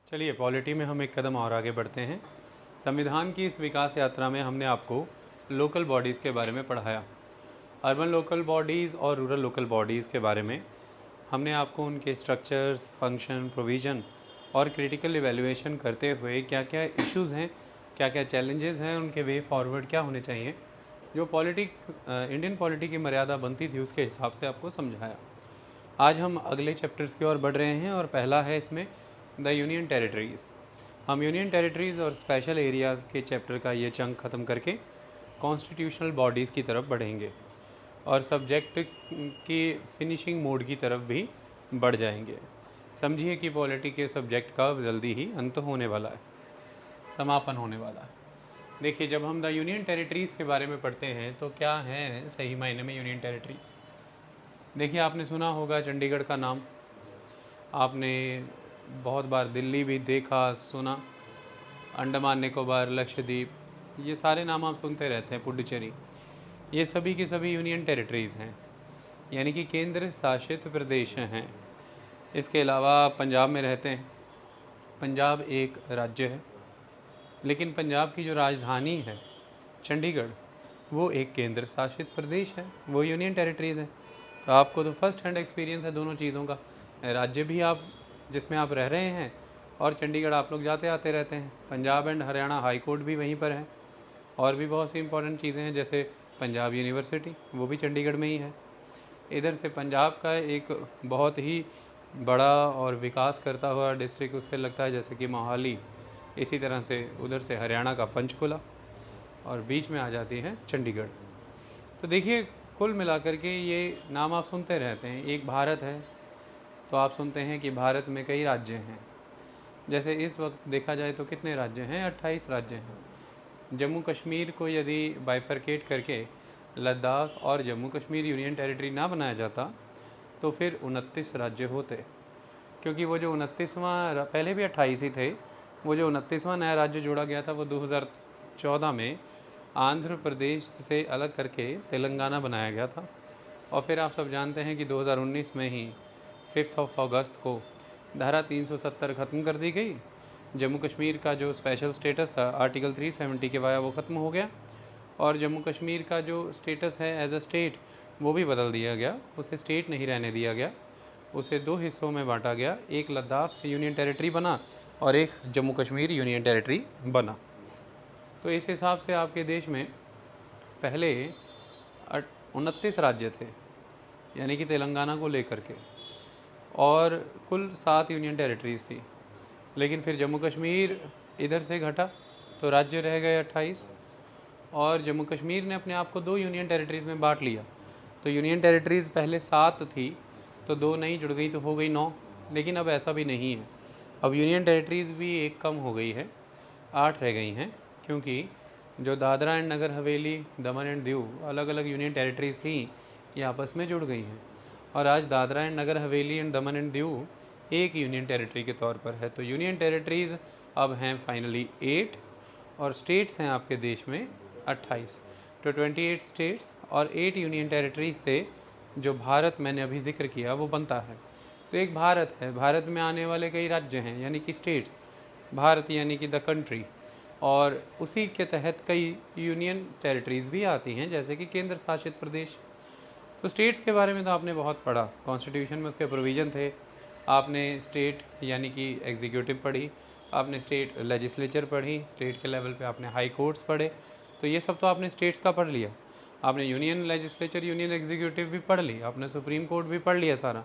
चलिए पॉलिटी में हम एक कदम और आगे बढ़ते हैं। संविधान की इस विकास यात्रा में हमने आपको लोकल बॉडीज़ के बारे में पढ़ाया। अर्बन लोकल बॉडीज़ और रूरल लोकल बॉडीज़ के बारे में हमने आपको उनके स्ट्रक्चर्स, फंक्शन, प्रोविज़न और क्रिटिकल इवैल्यूएशन करते हुए क्या क्या इश्यूज़ हैं, क्या क्या चैलेंजेस हैं, उनके वे फॉरवर्ड क्या होने चाहिए, जो इंडियन पॉलिटी की मर्यादा बनती थी उसके हिसाब से आपको समझाया। आज हम अगले चैप्टर्स की ओर बढ़ रहे हैं और पहला है इसमें द यूनियन टेरिटरीज़। हम यूनियन टेरिटरीज़ और स्पेशल एरियाज़ के चैप्टर का ये चंक ख़त्म करके कॉन्स्टिट्यूशनल बॉडीज़ की तरफ बढ़ेंगे और सब्जेक्ट की फिनिशिंग मोड की तरफ भी बढ़ जाएंगे। समझिए कि पॉलिटी के सब्जेक्ट का जल्दी ही अंत होने वाला है, समापन होने वाला है। देखिए, जब हम द यूनियन टेरिटरीज़ के बारे में पढ़ते हैं तो क्या हैं सही मायने में यूनियन टेरिटरीज़। देखिए, आपने सुना होगा चंडीगढ़ का नाम, आपने बहुत बार दिल्ली भी देखा सुना, अंडमान निकोबार, लक्षद्वीप, ये सारे नाम आप सुनते रहते हैं, पुडुचेरी, ये सभी की सभी यूनियन टेरिटरीज़ हैं, यानी कि केंद्र शासित प्रदेश हैं। इसके अलावा पंजाब में रहते हैं। पंजाब एक राज्य है, लेकिन पंजाब की जो राजधानी है चंडीगढ़, वो एक केंद्र शासित प्रदेश है, वो यूनियन टेरिटरीज़ है। तो आपको तो फर्स्ट हैंड एक्सपीरियंस है दोनों चीज़ों का। राज्य भी आप जिसमें आप रह रहे हैं और चंडीगढ़ आप लोग जाते आते रहते हैं। Punjab and Haryana high court भी वहीं पर है और भी बहुत सी इंपॉर्टेंट चीज़ें हैं, जैसे पंजाब यूनिवर्सिटी, वो भी चंडीगढ़ में ही है। इधर से पंजाब का एक बहुत ही बड़ा और विकास करता हुआ डिस्ट्रिक्ट उससे लगता है जैसे कि मोहाली, इसी तरह से उधर से हरियाणा का पंचकुला और बीच में आ जाती है चंडीगढ़। तो देखिए, कुल मिलाकर के ये नाम आप सुनते रहते हैं। एक भारत है तो आप सुनते हैं कि भारत में कई राज्य हैं। जैसे इस वक्त देखा जाए तो कितने राज्य हैं, 28 राज्य हैं। जम्मू कश्मीर को यदि बाइफरकेट करके लद्दाख और जम्मू कश्मीर यूनियन टेरिटरी ना बनाया जाता तो फिर 29 राज्य होते, क्योंकि वो जो 29वां, पहले भी 28 ही थे, वो जो 29वां नया राज्य जोड़ा गया था वो 2014 में आंध्र प्रदेश से अलग करके तेलंगाना बनाया गया था। और फिर आप सब जानते हैं कि 2019 में ही 5 अगस्त को धारा 370 ख़त्म कर दी गई। जम्मू कश्मीर का जो स्पेशल स्टेटस था आर्टिकल 370 के वाया वो ख़त्म हो गया और जम्मू कश्मीर का जो स्टेटस है एज अ स्टेट वो भी बदल दिया गया, उसे स्टेट नहीं रहने दिया गया, उसे दो हिस्सों में बांटा गया। एक लद्दाख यूनियन टेरिटरी बना और एक जम्मू कश्मीर यूनियन टेरिटरी बना। तो इस हिसाब से आपके देश में पहले 29 राज्य थे, यानी कि तेलंगाना को लेकर के, और कुल 7 यूनियन टेरिटरीज़ थी। लेकिन फिर जम्मू कश्मीर इधर से घटा तो राज्य रह गए 28 और जम्मू कश्मीर ने अपने आप को 2 यूनियन टेरिटरीज़ में बांट लिया। तो यूनियन टेरिटरीज़ पहले 7 थी तो 2 नई जुड़ गई तो हो गई 9। लेकिन अब ऐसा भी नहीं है, अब यूनियन टेरिटरीज़ भी एक कम हो गई है, 8 रह गई हैं, क्योंकि जो Dadra and Nagar Haveli, Daman and Diu अलग अलग यूनियन टेरिटरीज़ थी, ये आपस में जुड़ गई हैं और आज Dadra and Nagar Haveli and Daman and Diu एक यूनियन टेरिटरी के तौर पर है। तो यूनियन टेरिटरीज़ अब हैं फाइनली 8 और स्टेट्स हैं आपके देश में 28। तो 28 स्टेट्स और 8 यूनियन टेरिटरीज से जो भारत मैंने अभी जिक्र किया वो बनता है। तो एक भारत है, भारत में आने वाले कई राज्य हैं, यानी कि स्टेट्स, भारत यानी कि द कंट्री, और उसी के तहत कई यूनियन टेरिटरीज़ भी आती हैं, जैसे कि केंद्र शासित प्रदेश। तो स्टेट्स के बारे में तो आपने बहुत पढ़ा, कॉन्स्टिट्यूशन में उसके प्रोविज़न थे। आपने स्टेट यानी कि एग्जीक्यूटिव पढ़ी, आपने स्टेट लेजिस्लेचर पढ़ी, स्टेट के लेवल पे आपने हाई कोर्ट्स पढ़े। तो ये सब तो आपने स्टेट्स का पढ़ लिया। आपने यूनियन लेजिस्लेचर, यूनियन एग्जीक्यूटिव भी पढ़ ली, आपने सुप्रीम कोर्ट भी पढ़ लिया सारा,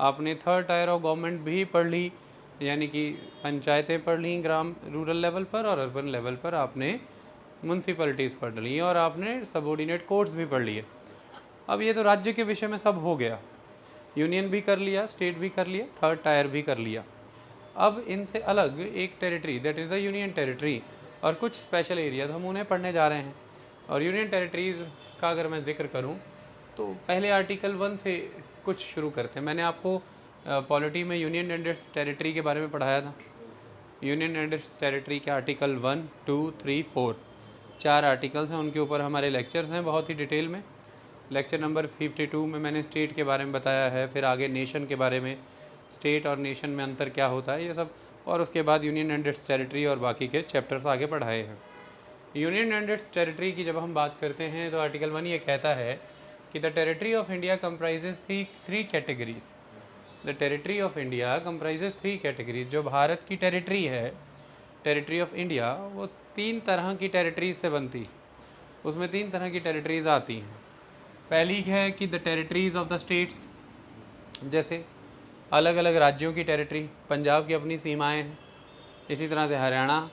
आपने थर्ड टायर ऑफ गवर्नमेंट भी पढ़ ली, यानी कि पंचायतें पढ़ ली ग्राम रूरल लेवल पर, और अर्बन लेवल पर आपने म्यूनसिपैलिटीज़ पढ़ ली, और आपने सबॉर्डिनेट कोर्ट्स भी पढ़ लिए। अब ये तो राज्य के विषय में सब हो गया, यूनियन भी कर लिया, स्टेट भी कर लिया, थर्ड टायर भी कर लिया। अब इनसे अलग एक territory, that is the union territory, और कुछ स्पेशल एरियाज हम उन्हें पढ़ने जा रहे हैं। और यूनियन टेरिटरीज़ का अगर मैं जिक्र करूं तो पहले आर्टिकल 1 से कुछ शुरू करते हैं। मैंने आपको पॉलिटी में यूनियन एंड इट्स टेरिटरी के बारे में पढ़ाया था। यूनियन एंड इट्स टेरिटरी के आर्टिकल 1, 2, 3, 4 4 आर्टिकल्स हैं, उनके ऊपर हमारे लेक्चर्स हैं बहुत ही डिटेल में। लेक्चर नंबर 52 में मैंने स्टेट के बारे में बताया है, फिर आगे नेशन के बारे में, स्टेट और नेशन में अंतर क्या होता है, ये सब और उसके बाद यूनियन एंड इट्स टेरिटरी और बाकी के चैप्टर्स आगे पढ़ाए हैं। यूनियन एंड इट्स टेरिटरी की जब हम बात करते हैं तो आर्टिकल 1 ये कहता है कि the territory of India comprises three categories. The territory of India comprises three categories. जो भारत की टेरिटरी है, टेरिटरी ऑफ इंडिया, वो 3 तरह की टेरिटरीज से बनती है। उसमें 3 तरह की टेरिटरीज आती हैं। पहली है कि the territories of the states, जैसे अलग अलग राज्यों की टेरिटरी। पंजाब की अपनी सीमाएं हैं, इसी तरह से हरियाणा,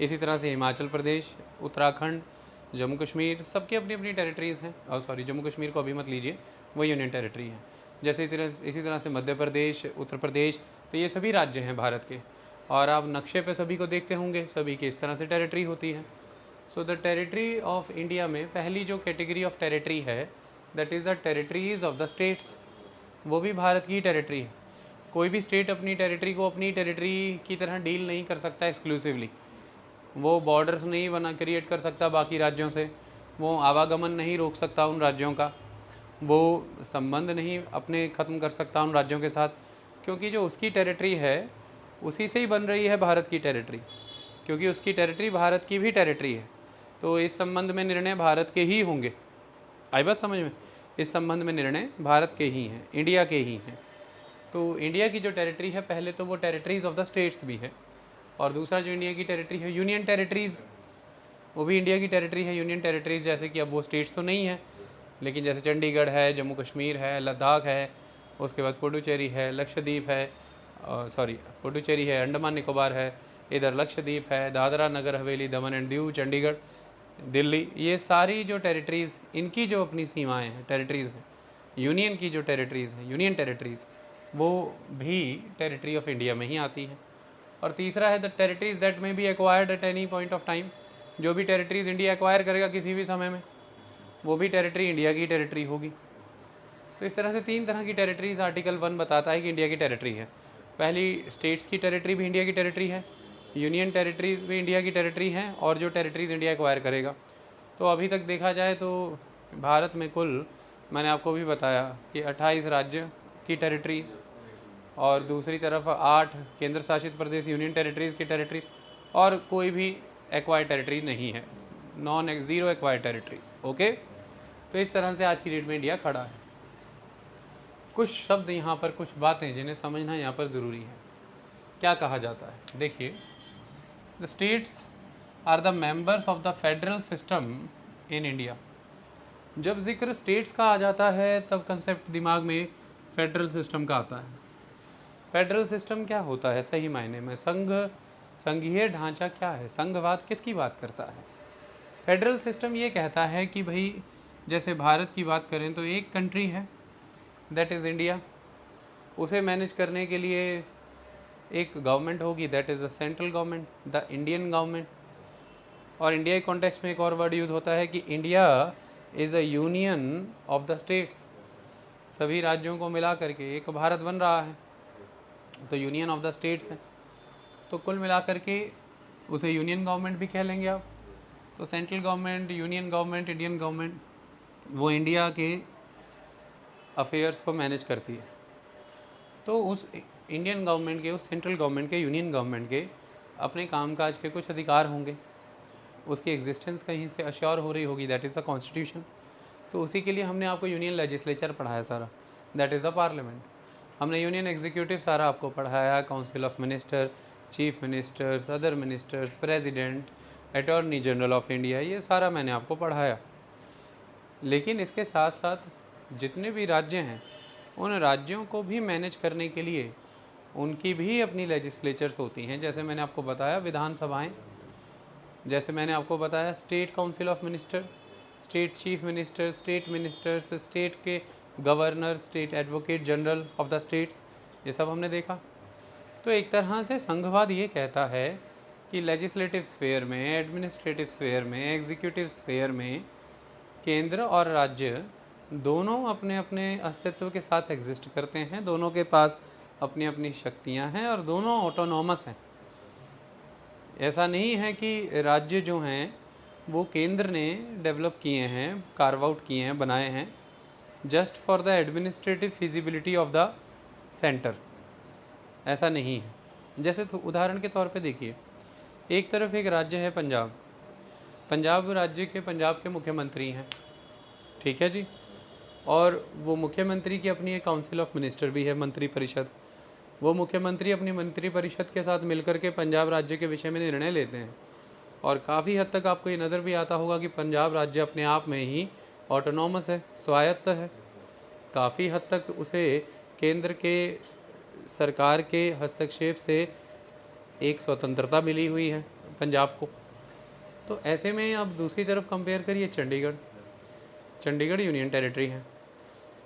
इसी तरह से हिमाचल प्रदेश, उत्तराखंड, जम्मू कश्मीर, सबकी अपनी अपनी टेरिटरीज़ हैं। और सॉरी, जम्मू कश्मीर को अभी मत लीजिए, वो यूनियन टेरिटरी है। जैसे इसी तरह से मध्य प्रदेश, उत्तर प्रदेश, तो ये सभी राज्य हैं भारत के। और आप नक्शे पे सभी को देखते होंगे, सभी की इस तरह से टेरिटरी होती है। So the territory of India में पहली जो कैटेगरी ऑफ टेरिटरी है, that is the territories of the states. वो भी भारत की टेरिटरी है। कोई भी स्टेट अपनी टेरिटरी को अपनी टेरिटरी की तरह डील नहीं कर सकता एक्सक्लूसिवली। वो बॉर्डर्स नहीं बना क्रिएट कर सकता बाकी राज्यों से, वो आवागमन नहीं रोक सकता उन राज्यों का, वो संबंध नहीं अपने ख़त्म कर सकता उन राज्यों के साथ, क्योंकि जो उसकी टेरिटरी है उसी से ही बन रही है भारत की टेरिटरी, क्योंकि उसकी टेरिटरी भारत की भी टेरिटरी है। तो इस संबंध में निर्णय भारत के ही होंगे। आई बात समझ में? इस संबंध में निर्णय भारत के ही हैं, इंडिया के ही हैं। तो इंडिया की जो टेरिटरी है, पहले तो वो टेरिटरीज़ ऑफ द स्टेट्स भी है, और दूसरा जो इंडिया की टेरिटरी है यूनियन टेरिटरीज़, वो भी इंडिया की टेरिटरी है। यूनियन टेरिटरीज़ जैसे कि अब वो स्टेट्स तो नहीं है, लेकिन जैसे चंडीगढ़ है, जम्मू कश्मीर है, लद्दाख है, उसके बाद पुडुचेरी है, लक्षद्वीप है, पुडुचेरी है, अंडमान निकोबार है, इधर लक्षद्वीप है, दादरा नगर हवेली, दमन एंड दीव, चंडीगढ़, दिल्ली, ये सारी जो टेरिटरीज़, इनकी जो अपनी सीमाएँ हैं, टेरिटरीज़ हैं, यूनियन की जो टेरिटरीज़ हैं, यूनियन टेरिटरीज़, वो भी टेरिटरी ऑफ इंडिया में ही आती हैं। और तीसरा है द टेरिटरीज दैट में B acquired at any point of time. जो भी टेरिटरीज इंडिया एक्वायर करेगा किसी भी समय में, वो भी टेरिटरी इंडिया की टेरिटरी होगी। तो इस तरह से 3 तरह की टेरिटरीज आर्टिकल 1 बताता है कि इंडिया की टेरिटरी है। पहली, स्टेट्स की टेरिटरी भी इंडिया की टेरिटरी है, यूनियन टेरिटरीज भी इंडिया की टेरिटरी हैं, और जो टेरिटरीज इंडिया एक्वायर करेगा। तो अभी तक देखा जाए तो भारत में कुल, मैंने आपको भी बताया कि 28 राज्य की टेरिटरीज, और दूसरी तरफ 8 केंद्र शासित प्रदेश यूनियन टेरिटरीज़ की टेरिटरी, और कोई भी एक्वायर्ड टेरिटरी नहीं है, ज़ीरो एक्वायर्ड टेरिटरीज। ओके, तो इस तरह से आज की डेट में इंडिया खड़ा है। कुछ शब्द यहाँ पर, कुछ बातें जिन्हें समझना यहाँ पर ज़रूरी है। क्या कहा जाता है, देखिए, the states are the members of the federal system in India. जब जिक्र स्टेट्स का आ जाता है तब कंसेप्ट दिमाग में फेडरल सिस्टम का आता है। फेडरल सिस्टम क्या होता है सही मायने में? संघीय ढांचा क्या है? संघवाद किसकी बात करता है? फेडरल सिस्टम ये कहता है कि भाई, जैसे भारत की बात करें तो एक कंट्री है, दैट इज़ इंडिया, उसे मैनेज करने के लिए एक गवर्नमेंट होगी, that is the central government, the Indian government. और इंडिया के कॉन्टेक्स्ट में एक और वर्ड यूज़ होता है कि India is a union of the states. सभी राज्यों को मिला करके एक भारत बन रहा है, तो यूनियन ऑफ द स्टेट्स है। तो कुल मिलाकर के उसे यूनियन गवर्नमेंट भी कह लेंगे आप। तो central government, union government, Indian government, वो इंडिया के अफेयर्स को मैनेज करती है। तो उस इंडियन गवर्नमेंट के, उस सेंट्रल गवर्नमेंट के, यूनियन गवर्नमेंट के अपने कामकाज के कुछ अधिकार होंगे, उसकी एग्जिस्टेंस कहीं से अश्योर हो रही होगी, दैट इज़ द कॉन्स्टिट्यूशन। तो उसी के लिए हमने आपको यूनियन लेजिस्लेचर पढ़ाया सारा, दैट इज़ द पार्लियामेंट। हमने यूनियन एग्जीक्यूटिव सारा आपको पढ़ाया, council of minister, chief ministers, other ministers, president, attorney general of India, ये सारा मैंने आपको पढ़ाया। लेकिन इसके साथ साथ जितने भी राज्य हैं, उन राज्यों को भी मैनेज करने के लिए उनकी भी अपनी लेजिस्लेचर्स होती हैं। जैसे मैंने आपको बताया विधानसभाएं, जैसे मैंने आपको बताया state council of minister, state chief minister, state ministers, state के governor, state advocate general of the states, ये सब हमने देखा। तो एक तरह से संघवाद ये कहता है कि लेजिस्लेटिव स्फेयर में, एडमिनिस्ट्रेटिव स्फेयर में, एग्जीक्यूटिव स्फेयर में केंद्र और राज्य दोनों अपने अपने अस्तित्व के साथ एग्जिस्ट करते हैं, दोनों के पास अपनी अपनी शक्तियां हैं और दोनों ऑटोनॉमस हैं। ऐसा नहीं है कि राज्य जो हैं वो केंद्र ने डेवलप किए हैं, कार्व आउट किए हैं, बनाए हैं just for the administrative feasibility of the centre, ऐसा नहीं है। जैसे तो उदाहरण के तौर पे देखिए, एक तरफ एक राज्य है पंजाब, पंजाब राज्य के पंजाब के मुख्यमंत्री हैं, ठीक है जी, और वो मुख्यमंत्री की अपनी एक काउंसिल ऑफ मिनिस्टर भी है, मंत्री परिषद। वो मुख्यमंत्री अपनी मंत्री परिषद के साथ मिलकर के पंजाब राज्य के विषय में निर्णय लेते हैं, और काफ़ी हद तक आपको ये नज़र भी आता होगा कि पंजाब राज्य अपने आप में ही ऑटोनॉमस है, स्वायत्त है। काफ़ी हद तक उसे केंद्र के सरकार के हस्तक्षेप से एक स्वतंत्रता मिली हुई है पंजाब को। तो ऐसे में अब दूसरी तरफ कंपेयर करिए चंडीगढ़, चंडीगढ़ यूनियन टेरिटरी है।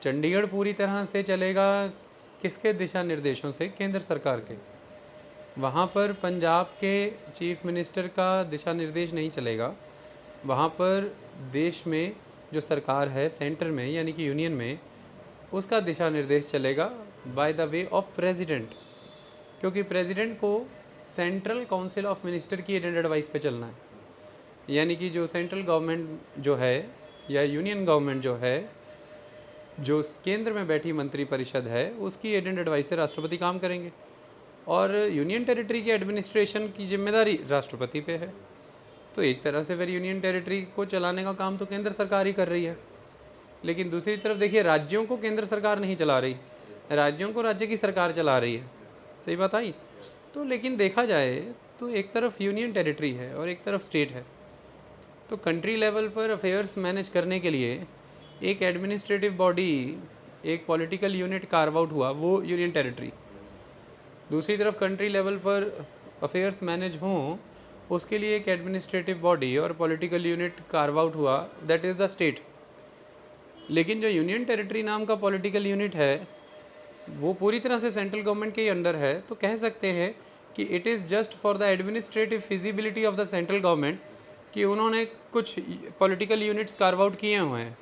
चंडीगढ़ पूरी तरह से चलेगा किसके दिशा निर्देशों से? केंद्र सरकार के। वहाँ पर पंजाब के चीफ मिनिस्टर का दिशा निर्देश नहीं चलेगा, वहाँ पर देश में जो सरकार है सेंटर में यानी कि यूनियन में, उसका दिशा निर्देश चलेगा by the way of president, क्योंकि प्रेसिडेंट को सेंट्रल काउंसिल ऑफ मिनिस्टर की एडवाइस पे चलना है। यानी कि जो सेंट्रल गवर्नमेंट जो है या यूनियन गवर्नमेंट जो है, जो केंद्र में बैठी मंत्री परिषद है, उसकी एडवाइस से राष्ट्रपति काम करेंगे, और यूनियन टेरिटरी के एडमिनिस्ट्रेशन की जिम्मेदारी राष्ट्रपति पे है। तो एक तरह से फिर यूनियन टेरिटरी को चलाने का काम तो केंद्र सरकार ही कर रही है। लेकिन दूसरी तरफ देखिए, राज्यों को केंद्र सरकार नहीं चला रही, राज्यों को राज्य की सरकार चला रही है। सही बात आई? तो लेकिन देखा जाए तो एक तरफ यूनियन टेरिटरी है और एक तरफ स्टेट है। तो कंट्री लेवल पर अफेयर्स मैनेज करने के लिए एक एडमिनिस्ट्रेटिव बॉडी, एक पॉलिटिकल यूनिट कार्व आउट हुआ, वो यूनियन टेरिटरी। दूसरी तरफ कंट्री लेवल पर अफेयर्स मैनेज हों, उसके लिए एक एडमिनिस्ट्रेटिव बॉडी और पॉलिटिकल यूनिट कार्व आउट हुआ, दैट इज़ द स्टेट। लेकिन जो यूनियन टेरिटरी नाम का पॉलिटिकल यूनिट है, वो पूरी तरह से सेंट्रल गवर्नमेंट के ही अंडर है। तो कह सकते हैं कि it is just for the administrative feasibility of the central government, कि उन्होंने कुछ पॉलिटिकल यूनिट्स कार्व आउट किए हुए हैं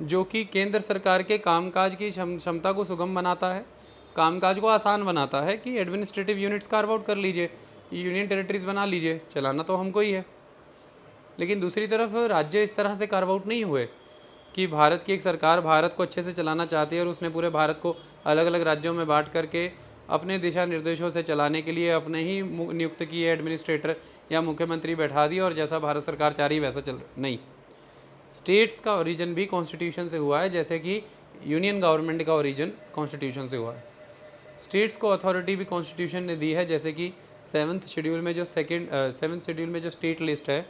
जो कि केंद्र सरकार के कामकाज की क्षमता को सुगम बनाता है, कामकाज को आसान बनाता है, कि एडमिनिस्ट्रेटिव यूनिट्स कार्व आउट कर लीजिए, यूनियन टेरिटरीज बना लीजिए, चलाना तो हमको ही है। लेकिन दूसरी तरफ राज्य इस तरह से कार्व आउट नहीं हुए कि भारत की एक सरकार भारत को अच्छे से चलाना चाहती है और उसने पूरे भारत को अलग अलग राज्यों में बांट करके अपने दिशा निर्देशों से चलाने के लिए अपने ही नियुक्त किए एडमिनिस्ट्रेटर या मुख्यमंत्री बैठा दिए और जैसा भारत सरकार चाह रही वैसा चल नहीं। स्टेट्स का ओरिजिन भी कॉन्स्टिट्यूशन से हुआ है, जैसे कि यूनियन गवर्नमेंट का ओरिजिन कॉन्स्टिट्यूशन से हुआ है। स्टेट्स को अथॉरिटी भी कॉन्स्टिट्यूशन ने दी है, जैसे कि सेवन्थ शेड्यूल में जो स्टेट लिस्ट है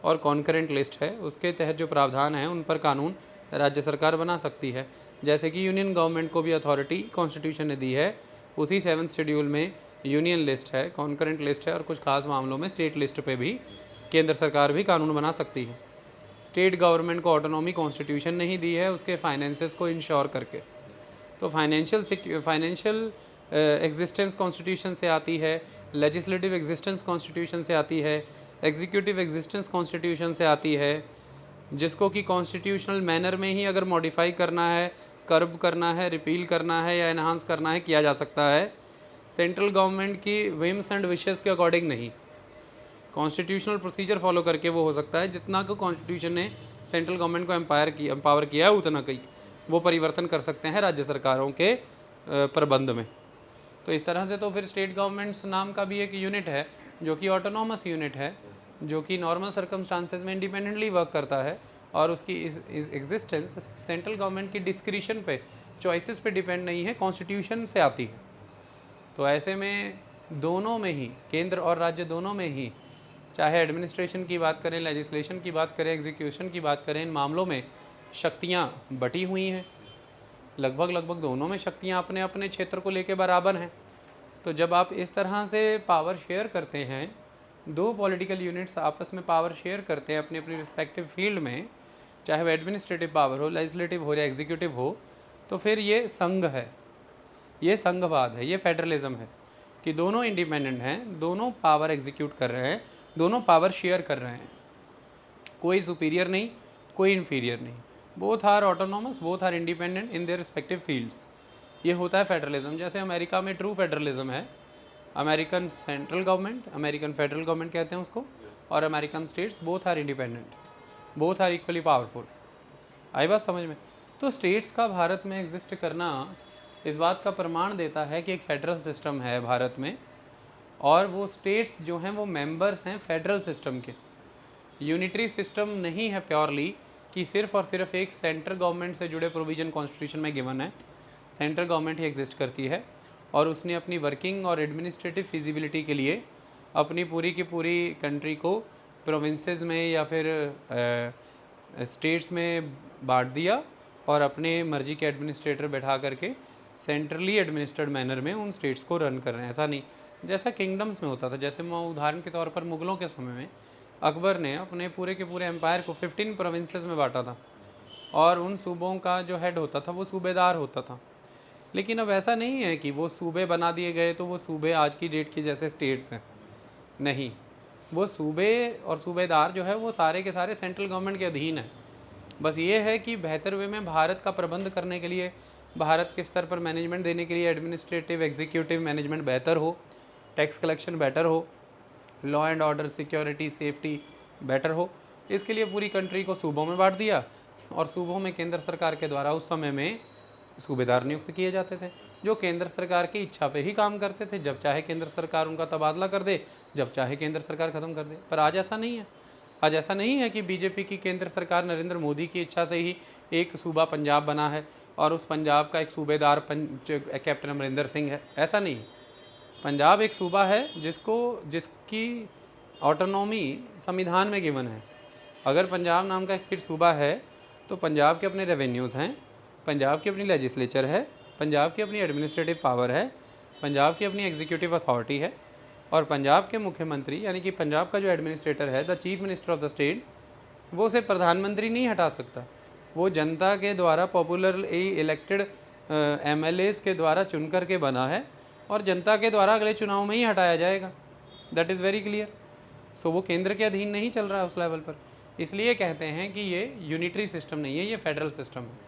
और कॉन्करेंट लिस्ट है, उसके तहत जो प्रावधान हैं उन पर कानून राज्य सरकार बना सकती है। जैसे कि यूनियन गवर्नमेंट को भी अथॉरिटी कॉन्स्टिट्यूशन ने दी है, उसी सेवन्थ शेड्यूल में यूनियन लिस्ट है, कॉन्करेंट लिस्ट है, और कुछ खास मामलों में स्टेट लिस्ट पे भी केंद्र सरकार भी कानून बना सकती है। स्टेट गवर्नमेंट को ऑटोनॉमी कॉन्स्टिट्यूशन नहीं दी है उसके फाइनेंसेस को इंश्योर करके। तो फाइनेंशियल एग्जिस्टेंस कॉन्स्टिट्यूशन से आती है, लेजिस्लेटिव एग्जिस्टेंस कॉन्स्टिट्यूशन से आती है, एग्जीक्यूटिव एग्जिस्टेंस कॉन्स्टिट्यूशन से आती है, जिसको कि कॉन्स्टिट्यूशनल मैनर में ही अगर मॉडिफाई करना है, कर्ब करना है, रिपील करना है या एनहांस करना है, किया जा सकता है। सेंट्रल गवर्नमेंट की विम्स एंड विशेस के अकॉर्डिंग नहीं, कॉन्स्टिट्यूशनल प्रोसीजर फॉलो करके वो हो सकता है। जितना को कॉन्स्टिट्यूशन ने सेंट्रल गवर्नमेंट को एम्पावर किया है, उतना कई वो परिवर्तन कर सकते हैं राज्य सरकारों के प्रबंध में। तो इस तरह से तो फिर स्टेट गवर्नमेंट्स नाम का भी एक यूनिट है जो कि ऑटोनॉमस यूनिट है, जो कि नॉर्मल सर्कमस्टांसेस में इंडिपेंडेंटली वर्क करता है, और उसकी एग्जिस्टेंस सेंट्रल गवर्नमेंट की डिस्क्रिशन पे, चॉइसेस पे डिपेंड नहीं है, कॉन्स्टिट्यूशन से आती है। तो ऐसे में दोनों में ही, केंद्र और राज्य दोनों में ही, चाहे एडमिनिस्ट्रेशन की बात करें, लेजिस्लेशन की बात करें, एग्जीक्यूशन की बात करें, इन मामलों में शक्तियाँ बटी हुई हैं। लगभग दोनों में शक्तियाँ अपने अपने क्षेत्र को लेके बराबर हैं। तो जब आप इस तरह से पावर शेयर करते हैं, दो पॉलिटिकल यूनिट्स आपस में पावर शेयर करते हैं अपने अपने रिस्पेक्टिव फील्ड में, चाहे वो एडमिनिस्ट्रेटिव पावर हो, लेजिस्लेटिव हो या एग्जीक्यूटिव हो, तो फिर ये संघ है, ये संघवाद है, ये फेडरलिज्म है कि दोनों इंडिपेंडेंट हैं, दोनों पावर एग्जीक्यूट कर रहे हैं, दोनों पावर शेयर कर रहे हैं, कोई सुपीरियर नहीं, कोई इन्फीरियर नहीं, both are autonomous, both are independent in their respective fields. ये होता है फेडरलिज्म। जैसे अमेरिका में ट्रू फेडरलिज्म है, American central government, American federal government कहते हैं उसको, और American states, both are independent, both are equally powerful. आई बात समझ में? तो स्टेट्स का भारत में एग्जिस्ट करना इस बात का प्रमाण देता है कि एक फेडरल सिस्टम है भारत में, और वो स्टेट्स जो हैं वो मेंबर्स हैं फेडरल सिस्टम के। यूनिटरी सिस्टम नहीं है प्योरली कि सिर्फ और सिर्फ एक सेंट्रल गवर्नमेंट से जुड़े प्रोविज़न कॉन्स्टिट्यूशन में गिवन है। सेंट्रल गवर्नमेंट ही एग्जिस्ट करती है और उसने अपनी वर्किंग और एडमिनिस्ट्रेटिव फिजिबिलिटी के लिए अपनी पूरी की पूरी कंट्री को प्रोविंसेस में या फिर स्टेट्स में बांट दिया और अपने मर्जी के एडमिनिस्ट्रेटर बैठा करके सेंट्रली एडमिनिस्ट्रेड मैनर में उन स्टेट्स को रन कर रहे हैं। ऐसा नहीं जैसा किंगडम्स में होता था। जैसे मैं उदाहरण के तौर पर मुग़लों के समय में अकबर ने अपने पूरे के पूरे एम्पायर को 15 प्रोविंसेस में बांटा था और उन सूबों का जो हेड होता था वो सूबेदार होता था। लेकिन अब ऐसा नहीं है कि वो सूबे बना दिए गए तो वो सूबे आज की डेट की जैसे स्टेट्स हैं, नहीं, वो सूबे और सूबेदार जो है वो सारे के सारे सेंट्रल गवर्नमेंट के अधीन है। बस ये है कि बेहतर वे में भारत का प्रबंध करने के लिए, भारत के स्तर पर मैनेजमेंट देने के लिए एडमिनिस्ट्रेटिव एग्जीक्यूटिव मैनेजमेंट बेहतर हो, टैक्स कलेक्शन बेटर हो, law and order security safety better हो, इसके लिए पूरी कंट्री को सूबों में बांट दिया और सूबों में केंद्र सरकार के द्वारा उस समय में सूबेदार नियुक्त किए जाते थे जो केंद्र सरकार की इच्छा पे ही काम करते थे। जब चाहे केंद्र सरकार उनका तबादला कर दे, जब चाहे केंद्र सरकार ख़त्म कर दे। पर आज ऐसा नहीं है। आज ऐसा नहीं है कि बीजेपी की केंद्र सरकार नरेंद्र मोदी की इच्छा से ही एक सूबा पंजाब बना है और उस पंजाब का एक सूबेदार कैप्टन अमरिंदर सिंह है। ऐसा नहीं। पंजाब एक सूबा है जिसकी ऑटोनॉमी संविधान में गिवन है। अगर पंजाब नाम का एक फिर सूबा है तो पंजाब के अपने रेवेन्यूज़ हैं, पंजाब की अपनी लेजिस्लेचर है, पंजाब की अपनी एडमिनिस्ट्रेटिव पावर है, पंजाब की अपनी एग्जीक्यूटिव अथॉरिटी है और पंजाब के मुख्यमंत्री यानी कि पंजाब का जो एडमिनिस्ट्रेटर है, the chief minister of the state, वो उसे प्रधानमंत्री नहीं हटा सकता। वो जनता के द्वारा पॉपुलरली इलेक्टेड MLAs के द्वारा चुन कर के बना है और जनता के द्वारा अगले चुनाव में ही हटाया जाएगा। That is very clear. So वो केंद्र के अधीन नहीं चल रहा है उस लेवल पर। इसलिए कहते हैं कि ये यूनिटरी सिस्टम नहीं है, ये फेडरल सिस्टम है।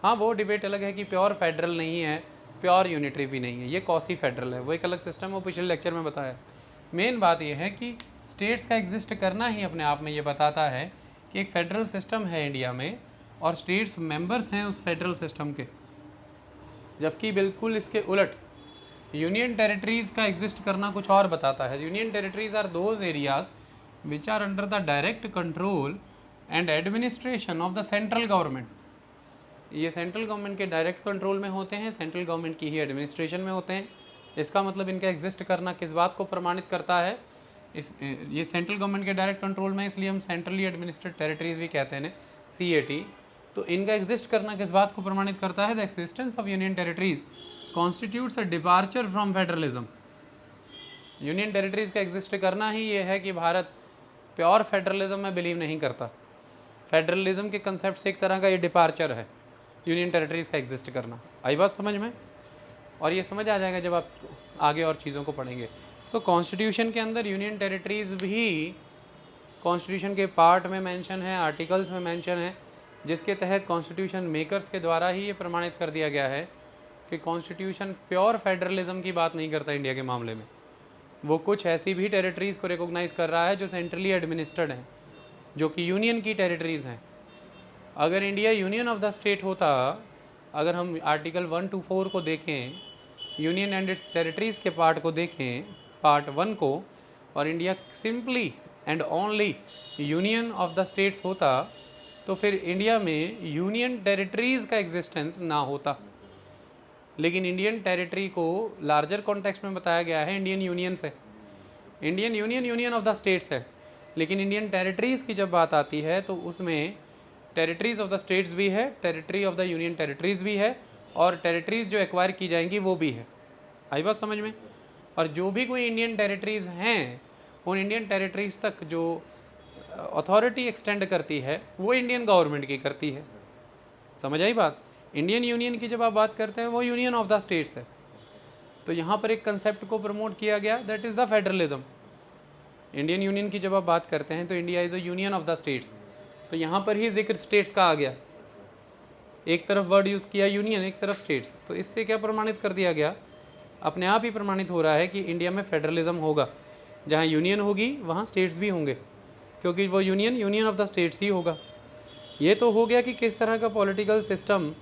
हाँ, वो डिबेट अलग है कि प्योर फेडरल नहीं है, प्योर यूनिटरी भी नहीं है, ये कॉसी फेडरल है, वो एक अलग सिस्टम है, वो पिछले लेक्चर में बताया। मेन बात ये है कि स्टेट्स का एग्जिस्ट करना ही अपने आप में ये बताता है कि एक फेडरल सिस्टम है इंडिया में और स्टेट्स मेंबर्स हैं उस फेडरल सिस्टम के। जबकि बिल्कुल इसके उलट यूनियन टेरिटरीज़ का एग्जिस्ट करना कुछ और बताता है। Union territories are those areas which are under the direct control and administration of the central government. ये सेंट्रल गवर्नमेंट के डायरेक्ट कंट्रोल में होते हैं, सेंट्रल गवर्नमेंट की ही एडमिनिस्ट्रेशन में होते हैं। इसका मतलब इनका एग्जिस्ट करना किस बात को प्रमाणित करता है? ये सेंट्रल गवर्नमेंट के डायरेक्ट कंट्रोल में, इसलिए हम सेंट्रली एडमिनिस्ट्रेड टेरिटरीज भी कहते हैं CAT। तो इनका एग्जिस्ट करना किस बात को प्रमाणित करता है? The existence of union territories constitutes a departure from federalism. Union territories का एग्जिस्ट करना ही ये है कि भारत प्योर फेडरलिज्म में बिलीव नहीं करता। फेडरलिज्म के कंसेप्ट से एक तरह का ये डिपार्चर है यूनियन टेरिटरीज का एग्जिस्ट करना। आई बात समझ में? और ये समझ आ जाएगा जब आप आगे और चीज़ों को पढ़ेंगे। तो कॉन्स्टिट्यूशन के अंदर यूनियन टेरिटरीज भी कॉन्स्टिट्यूशन के पार्ट में मेंशन है, आर्टिकल्स में मेंशन है, जिसके तहत कॉन्स्टिट्यूशन मेकर्स के द्वारा ही ये प्रमाणित कर दिया गया है कि कॉन्स्टिट्यूशन प्योर फेडरलिज्म की बात नहीं करता इंडिया के मामले में। वो कुछ ऐसी भी टेरिटरीज़ को रिकॉग्नाइज़ कर रहा है जो सेंट्रली एडमिनिस्ट्रेड हैं, जो कि यूनियन की टेरिटरीज़ हैं। अगर India union of the state होता, अगर हम आर्टिकल 1 to 4 को देखें, यूनियन एंड इट्स टेरिटरीज़ के पार्ट को देखें, पार्ट 1 को, और India simply and only union of the states होता, तो फिर इंडिया में यूनियन टेरिटरीज़ का एग्जिस्टेंस ना होता। लेकिन इंडियन टेरिटरी को लार्जर कॉन्टेक्स्ट में बताया गया है इंडियन यूनियन से। Indian union union of the states है, लेकिन इंडियन टेरिटरीज़ की जब बात आती है तो उसमें टेरिटरीज़ ऑफ द स्टेट्स भी है, territory of the union territories भी है, और टेरिटरीज़ जो एक्वायर की जाएंगी वो भी है। आई बात समझ में? और जो भी कोई इंडियन टेरिटरीज़ हैं, उन इंडियन टेरिटरीज़ तक जो अथॉरिटी एक्सटेंड करती है वो इंडियन गवर्नमेंट की करती है। समझ आई बात? इंडियन यूनियन की जब आप बात करते हैं वो यूनियन ऑफ द स्टेट्स है। तो यहाँ पर एक कंसेप्ट को प्रमोट किया गया, that is the federalism. Indian union की जब आप बात करते हैं तो India is a union of the states. तो यहाँ पर ही जिक्र स्टेट्स का आ गया। एक तरफ वर्ड यूज़ किया यूनियन, एक तरफ स्टेट्स। तो इससे क्या प्रमाणित कर दिया गया? अपने आप ही प्रमाणित हो रहा है कि इंडिया में फेडरलिज्म होगा। जहाँ यूनियन होगी वहाँ स्टेट्स भी होंगे, क्योंकि वो यूनियन ऑफ द स्टेट्स ही होगा। ये तो हो गया कि किस तरह का पॉलिटिकल सिस्टम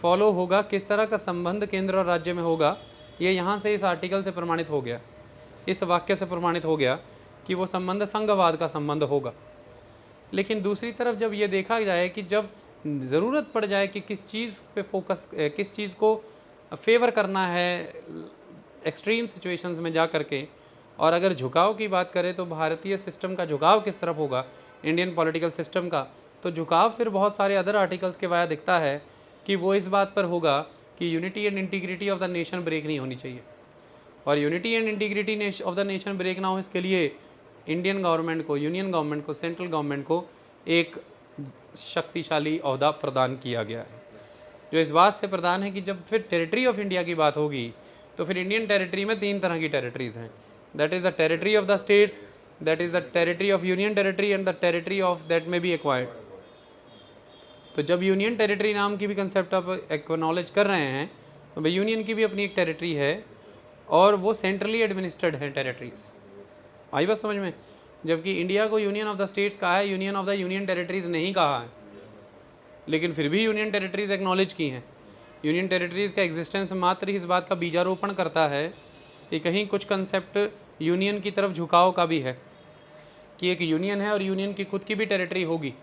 फॉलो होगा, किस तरह का संबंध केंद्र और राज्य में होगा, ये यहाँ से इस आर्टिकल से प्रमाणित हो गया। इस वाक्य से प्रमाणित हो गया कि वो संबंध संघवाद का संबंध होगा। लेकिन दूसरी तरफ जब ये देखा जाए कि जब ज़रूरत पड़ जाए कि किस चीज़ पे फोकस, किस चीज़ को फेवर करना है एक्सट्रीम सिचुएशंस में जा करके, और अगर झुकाव की बात करें तो भारतीय सिस्टम का झुकाव किस तरफ होगा, इंडियन पॉलिटिकल सिस्टम का, तो झुकाव फिर बहुत सारे अदर आर्टिकल्स के वाया दिखता है कि वो इस बात पर होगा कि unity and integrity of the nation break नहीं होनी चाहिए। और unity and integrity of the nation break ना हो, इसके लिए इंडियन गवर्नमेंट को, यूनियन गवर्नमेंट को, सेंट्रल गवर्नमेंट को एक शक्तिशाली ओहदा प्रदान किया गया है, जो इस बात से प्रदान है कि जब फिर टेरिटरी ऑफ इंडिया की बात होगी तो फिर इंडियन टेरिटरी में 3 तरह की टेरिटरीज़ हैं। That is the territory of the states, that is the territory of union territory and the territory of that में बी एक्वायर्ड। तो जब यूनियन टेरिटरी नाम की भी कंसेप्ट आप एक्नॉलेज कर रहे हैं तो भाई यूनियन की भी अपनी एक टेरिटरी है और वो सेंट्रली एडमिनिस्ट्रेड है टेरिटरीज। आई बात समझ में? जबकि इंडिया को यूनियन ऑफ द स्टेट्स कहा है, union of the union territories नहीं कहा है, लेकिन फिर भी यूनियन टेरिटरीज एक्नॉलेज की हैं। यूनियन टेरिटरीज का एग्जिस्टेंस मात्र ही इस बात का बीजारोपण करता है कि कहीं कुछ कंसेप्ट यूनियन की तरफ झुकाव का भी है, कि एक यूनियन है और यूनियन की खुद की भी टेरिटरी होगी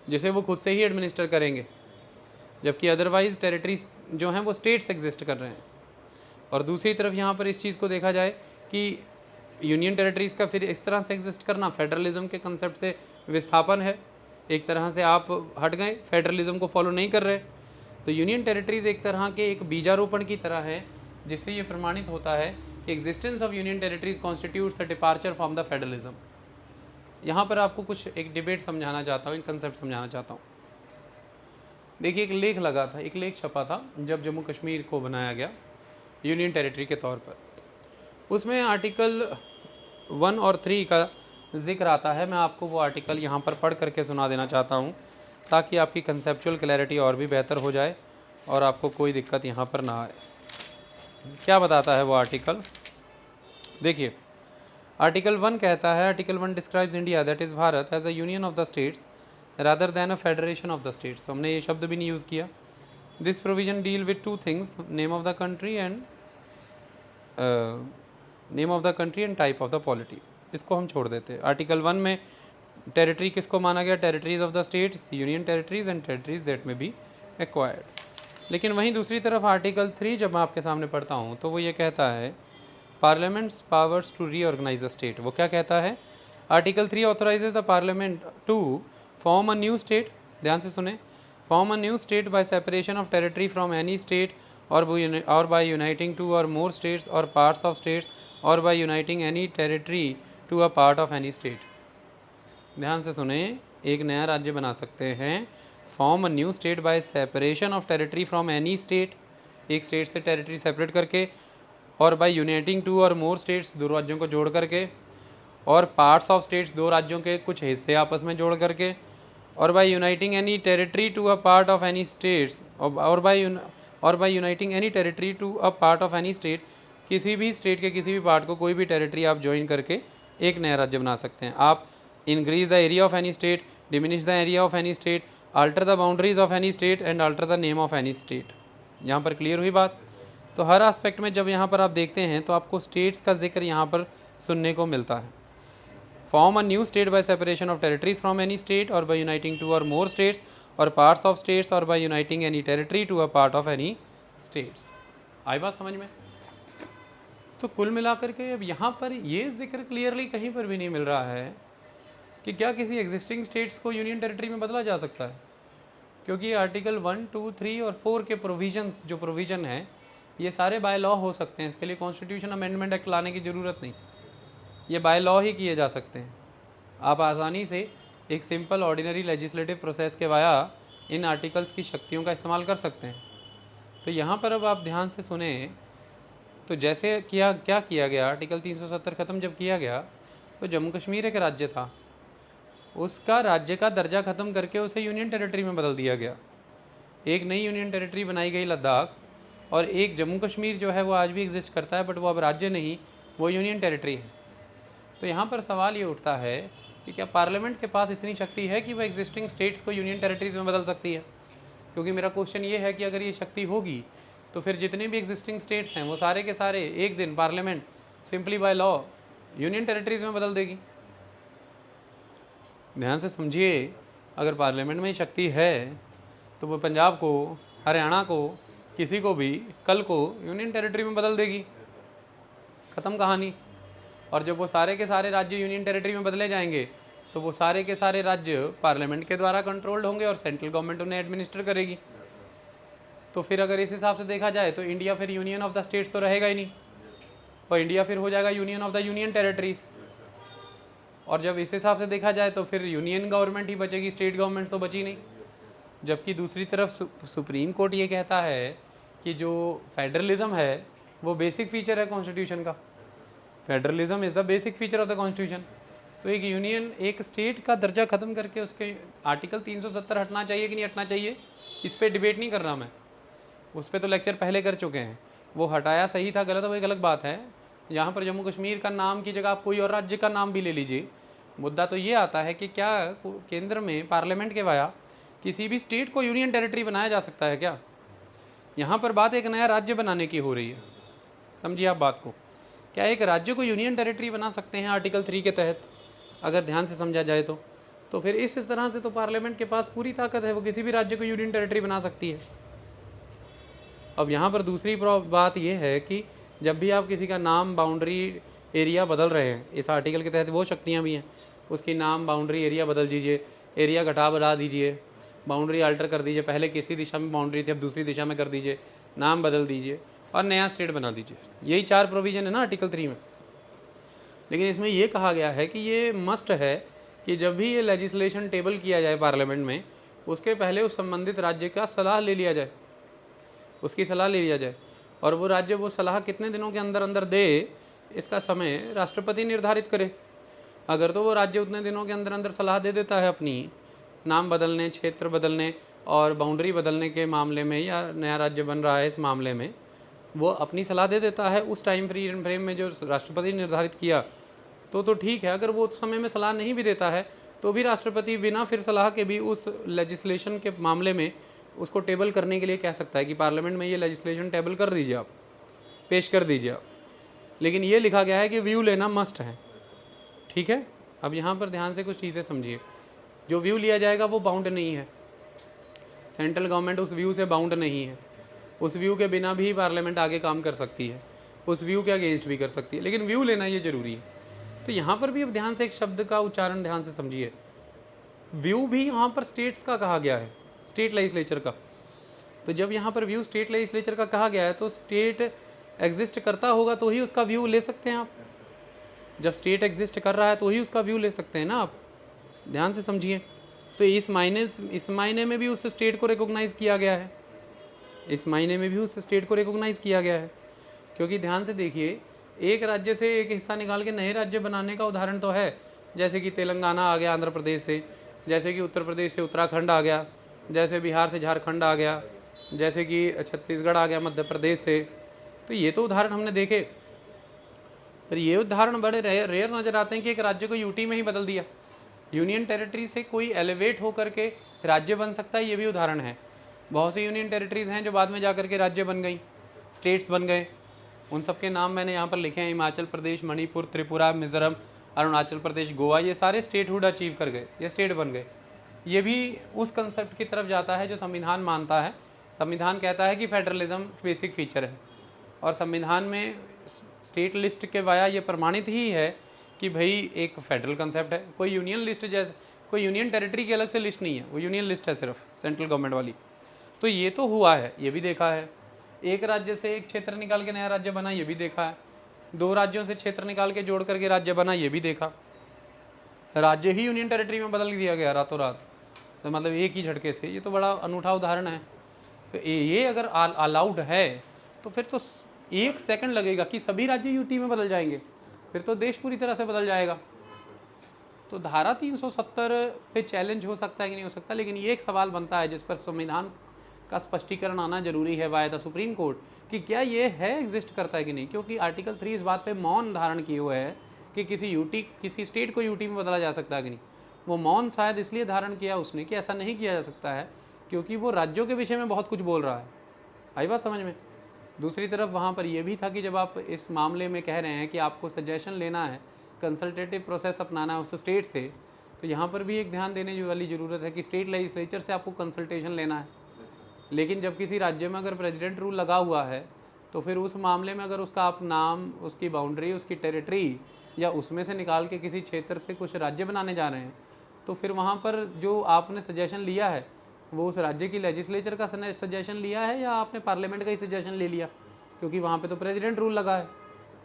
जिसे वो खुद से ही एडमिनिस्टर करेंगे, जबकि अदरवाइज टेरिटरीज जो हैं वो स्टेट्स एग्जिस्ट कर रहे हैं। और दूसरी तरफ यहाँ पर इस चीज़ को देखा जाए कि यूनियन टेरिटरीज़ का फिर इस तरह से एग्जिस्ट करना फेडरलिज्म के कंसेप्ट से विस्थापन है। एक तरह से आप हट गए, फेडरलिज्म को फॉलो नहीं कर रहे। तो यूनियन टेरिटरीज़ एक तरह के एक बीजारोपण की तरह है, जिससे ये प्रमाणित होता है कि existence of union territories constitutes a departure from the federalism. यहाँ पर आपको कुछ एक डिबेट समझाना चाहता हूँ, एक कंसेप्ट समझाना चाहता हूँ। देखिए, एक लेख लगा था, एक लेख छपा था जब जम्मू कश्मीर को बनाया गया यूनियन टेरिटरी के तौर पर। उसमें आर्टिकल 1 और 3 का जिक्र आता है। मैं आपको वो आर्टिकल यहाँ पर पढ़ करके सुना देना चाहता हूँ ताकि आपकी कंसेप्चुअल क्लैरिटी और भी बेहतर हो जाए और आपको कोई दिक्कत यहाँ पर ना आए। क्या बताता है वो आर्टिकल? देखिए, आर्टिकल 1 कहता है, article 1 describes India that is Bharat as a union of the states rather than a federation of the states. तो हमने ये शब्द भी नहीं यूज़ किया। This provision deal with 2 things, name of the country and type of the polity. इसको हम छोड़ देते हैं। आर्टिकल 1 में टेरिटरी किसको माना गया? Territories of the states, union territories and territories that में बी एक्वायर्ड। लेकिन वहीं दूसरी तरफ आर्टिकल 3 जब मैं आपके सामने पढ़ता हूँ तो वो ये कहता है parliament's powers to reorganize the state. वो क्या कहता है? Article 3 authorizes the parliament to form a new state, ध्यान से सुने, form a new state by separation of territory from any state और बाय यूनाइटिंग 2 और मोर स्टेट्स और पार्ट्स ऑफ स्टेट्स और by uniting any territory to a part of any state. ध्यान से सुने, एक नया राज्य बना सकते हैं, form a new state by separation of territory from any state, एक स्टेट से टेरिटरी सेपरेट करके, और बाय यूनाइटिंग 2 और मोर स्टेट्स, 2 राज्यों को जोड़ करके, और पार्ट्स ऑफ स्टेट्स, 2 राज्यों के कुछ हिस्से आपस में जोड़ करके, और by uniting any territory to a part of any states, और by uniting any territory to a part of any state, किसी भी स्टेट के किसी भी पार्ट को कोई भी टेरिटरी आप ज्वाइन करके एक नया राज्य बना सकते हैं। आप increase the area of any state, diminish the area of any state, alter the boundaries of any state and alter the name of any state. यहाँ पर क्लियर हुई बात? तो हर एस्पेक्ट में जब यहाँ पर आप देखते हैं तो आपको स्टेट्स का जिक्र यहाँ पर सुनने को मिलता है। Form a new state by separation of territories from any state और बाय यूनाइटिंग 2 और मोर स्टेट्स और पार्ट्स ऑफ स्टेट्स और by uniting any territory to a part of any states. आई बात समझ में? तो कुल मिलाकर के अब यहाँ पर ये जिक्र क्लियरली कहीं पर भी नहीं मिल रहा है कि क्या किसी एग्जिस्टिंग स्टेट्स को यूनियन टेरिटरी में बदला जा सकता है, क्योंकि आर्टिकल 1, 2, 3 और 4 के प्रोविजंस, जो प्रोविज़न है, ये सारे बाय लॉ हो सकते हैं। इसके लिए कॉन्स्टिट्यूशन अमेंडमेंट एक्ट लाने की ज़रूरत नहीं, ये बाय लॉ ही किए जा सकते हैं। आप आसानी से एक सिंपल ऑर्डिनरी लेजिस्लेटिव प्रोसेस के वाया इन आर्टिकल्स की शक्तियों का इस्तेमाल कर सकते हैं। तो यहाँ पर अब आप ध्यान से सुने, तो जैसे क्या किया गया, आर्टिकल 370 ख़त्म जब किया गया तो जम्मू कश्मीर एक राज्य था, उसका राज्य का दर्जा ख़त्म करके उसे यूनियन टेरिटरी में बदल दिया गया। एक नई यूनियन टेरिटरी बनाई गई लद्दाख, और एक जम्मू कश्मीर जो है वो आज भी एग्जिस्ट करता है, बट वो अब राज्य नहीं, वो यूनियन टेरिटरी है। तो यहाँ पर सवाल ये उठता है कि क्या पार्लियामेंट के पास इतनी शक्ति है कि वह एग्जिस्टिंग स्टेट्स को यूनियन टेरिटरीज में बदल सकती है? क्योंकि मेरा क्वेश्चन ये है कि अगर ये शक्ति होगी तो फिर जितने भी एग्जिस्टिंग स्टेट्स हैं वो सारे के सारे एक दिन parliament simply by law union territories में बदल देगी। ध्यान से समझिए, अगर पार्लियामेंट में शक्ति है तो वो पंजाब को, हरियाणा को, किसी को भी कल को यूनियन टेरिटरी में बदल देगी, ख़त्म कहानी। और जब वो सारे के सारे राज्य यूनियन टेरिटरी में बदले जाएंगे तो वो सारे के सारे राज्य पार्लियामेंट के द्वारा कंट्रोल्ड होंगे और सेंट्रल गवर्नमेंट उन्हें एडमिनिस्टर करेगी। तो फिर अगर इस हिसाब से देखा जाए तो इंडिया फिर यूनियन ऑफ द स्टेट्स तो रहेगा ही नहीं, और इंडिया फिर हो जाएगा union of the union territories. और जब इस हिसाब से देखा जाए तो फिर यूनियन गवर्नमेंट ही बचेगी, स्टेट गवर्नमेंट तो बची नहीं। जबकि दूसरी तरफ सुप्रीम कोर्ट ये कहता है कि जो फेडरलिज्म है वो बेसिक फीचर है कॉन्स्टिट्यूशन का, federalism is the basic feature of the constitution. तो एक यूनियन, एक स्टेट का दर्जा ख़त्म करके उसके आर्टिकल 370 हटना चाहिए कि नहीं हटना चाहिए, इस पर डिबेट नहीं कर रहा मैं, उस पर तो लेक्चर पहले कर चुके हैं। वो हटाया सही था गलत, वो एक अलग बात है। यहाँ पर जम्मू कश्मीर का नाम की जगह आप कोई और राज्य का नाम भी ले लीजिए, मुद्दा तो ये आता है कि क्या केंद्र में पार्लियामेंट के वाया किसी भी स्टेट को यूनियन टेरिटरी बनाया जा सकता है क्या? यहाँ पर बात एक नया राज्य बनाने की हो रही है, समझिए आप बात को। क्या एक राज्य को यूनियन टेरिटरी बना सकते हैं आर्टिकल 3 के तहत? अगर ध्यान से समझा जाए तो फिर इस तरह से तो पार्लियामेंट के पास पूरी ताकत है, वो किसी भी राज्य को यूनियन टेरिटरी बना सकती है। अब यहाँ पर दूसरी बात यह है कि जब भी आप किसी का नाम, बाउंड्री, एरिया बदल रहे हैं, इस आर्टिकल के तहत वो शक्तियाँ भी हैं, उसकी नाम, बाउंड्री, एरिया बदल दीजिए, एरिया घटा बढ़ा दीजिए, बाउंड्री अल्टर कर दीजिए, पहले किसी दिशा में बाउंड्री थी अब दूसरी दिशा में कर दीजिए, नाम बदल दीजिए और नया स्टेट बना दीजिए। यही 4 प्रोविज़न है ना आर्टिकल 3 में। लेकिन इसमें ये कहा गया है कि ये मस्ट है कि जब भी ये लेजिस्लेशन टेबल किया जाए पार्लियामेंट में, उसके पहले उस संबंधित राज्य का सलाह ले लिया जाए, उसकी सलाह ले लिया जाए। और वो राज्य वो सलाह कितने दिनों के अंदर अंदर दे, इसका समय राष्ट्रपति निर्धारित करे। अगर तो वो राज्य उतने दिनों के अंदर अंदर सलाह दे देता है अपनी, नाम बदलने, क्षेत्र बदलने और बाउंड्री बदलने के मामले में, या नया राज्य बन रहा है इस मामले में, वो अपनी सलाह दे देता है उस टाइम फ्रेम में जो राष्ट्रपति निर्धारित किया, तो ठीक है। अगर वो उस समय में सलाह नहीं भी देता है तो भी राष्ट्रपति बिना फिर सलाह के भी उस लेजिस्लेशन के मामले में उसको टेबल करने के लिए कह सकता है कि पार्लियामेंट में ये लेजिस्लेशन टेबल कर दीजिए, आप पेश कर दीजिए आप। लेकिन ये लिखा गया है कि व्यू लेना मस्ट है, ठीक है। अब यहाँ पर ध्यान से कुछ चीज़ें समझिए। जो व्यू लिया जाएगा वो बाउंड नहीं है, सेंट्रल गवर्नमेंट उस व्यू से बाउंड नहीं है, उस व्यू के बिना भी पार्लियामेंट आगे काम कर सकती है, उस व्यू के अगेंस्ट भी कर सकती है, लेकिन व्यू लेना ये ज़रूरी है। तो यहाँ पर भी अब ध्यान से एक शब्द का उच्चारण ध्यान से समझिए, व्यू भी यहाँ पर स्टेट्स का कहा गया है, स्टेट लेजिस्लेचर का। तो जब यहाँ पर व्यू स्टेट लेजिस्लेचर का कहा गया है तो स्टेट एग्जिस्ट करता होगा तो ही उसका व्यू ले सकते हैं आप। जब स्टेट एग्जिस्ट कर रहा है तो ही उसका व्यू ले सकते हैं ना आप, ध्यान से समझिए। तो इस मायने में भी उस स्टेट को रिकॉग्नाइज़ किया गया है, इस मायने में भी उस स्टेट को रिकॉग्नाइज़ किया गया है। क्योंकि ध्यान से देखिए, एक राज्य से एक हिस्सा निकाल के नए राज्य बनाने का उदाहरण तो है, जैसे कि तेलंगाना आ गया आंध्र प्रदेश से, जैसे कि उत्तर प्रदेश से उत्तराखंड आ गया, जैसे बिहार से झारखंड आ गया, जैसे कि छत्तीसगढ़ आ गया मध्य प्रदेश से। तो ये तो उदाहरण हमने देखे, पर ये उदाहरण बड़े रेयर नज़र आते हैं कि एक राज्य को यूटी में ही बदल दिया, यूनियन टेरिटरी से कोई एलिवेट होकर के राज्य बन सकता है, ये भी उदाहरण है। बहुत सी यूनियन टेरिटरीज़ हैं जो बाद में जाकर के राज्य बन गई, स्टेट्स बन गए। उन सब के नाम मैंने यहाँ पर लिखे हैं, हिमाचल प्रदेश, मणिपुर, त्रिपुरा, मिज़ोरम, अरुणाचल प्रदेश, गोवा, ये सारे स्टेटहुड अचीव कर गए, ये स्टेट बन गए। ये भी उस कंसेप्ट की तरफ जाता है जो संविधान मानता है। संविधान कहता है कि फेडरलिज्म बेसिक फीचर है, और संविधान में स्टेट लिस्ट के वाया ये प्रमाणित ही है कि भाई एक फेडरल कंसेप्ट है। कोई यूनियन लिस्ट जैसे कोई यूनियन टेरिटरी की अलग से लिस्ट नहीं है, वो यूनियन लिस्ट है सिर्फ सेंट्रल गवर्नमेंट वाली। तो ये तो हुआ है, ये भी देखा है। एक राज्य से एक क्षेत्र निकाल के नया राज्य बना, ये भी देखा है। 2 राज्यों से क्षेत्र निकाल के जोड़ करके राज्य बना, ये भी देखा। राज्य ही यूनियन टेरिटरी में बदल दिया गया रातों रात, तो मतलब एक ही झटके से। ये तो बड़ा अनूठा उदाहरण है। तो ये अगर अलाउड है तो फिर तो 1 सेकंड लगेगा कि सभी राज्य यूटी में बदल जाएंगे, फिर तो देश पूरी तरह से बदल जाएगा। तो धारा 370 पे चैलेंज हो सकता है कि नहीं हो सकता, लेकिन ये एक सवाल बनता है जिस पर संविधान का स्पष्टीकरण आना जरूरी है वाया द सुप्रीम कोर्ट, कि क्या ये है एग्जिस्ट करता है कि नहीं। क्योंकि आर्टिकल 3 इस बात पे मौन धारण किए हुए है कि किसी स्टेट को यूटी में बदला जा सकता है कि नहीं। वो मौन शायद इसलिए धारण किया उसने कि ऐसा नहीं किया जा सकता है, क्योंकि वो राज्यों के विषय में बहुत कुछ बोल रहा है। आई बात समझ में? दूसरी तरफ वहाँ पर यह भी था कि जब आप इस मामले में कह रहे हैं कि आपको सजेशन लेना है, कंसल्टेटिव प्रोसेस अपनाना है उस स्टेट से, तो यहाँ पर भी एक ध्यान देने वाली ज़रूरत है कि स्टेट लेजिस्लेचर से आपको कंसल्टेशन लेना है। लेकिन जब किसी राज्य में अगर प्रेसिडेंट रूल लगा हुआ है तो फिर उस मामले में अगर उसका आप नाम, उसकी बाउंड्री, उसकी टेरिटरी या उसमें से निकाल के किसी क्षेत्र से कुछ राज्य बनाने जा रहे हैं, तो फिर वहाँ पर जो आपने सजेशन लिया है वो उस राज्य की लेजिस्लेचर का सजेशन लिया है या आपने पार्लियामेंट का ही सजेशन ले लिया, क्योंकि वहाँ पे तो प्रेसिडेंट रूल लगा है।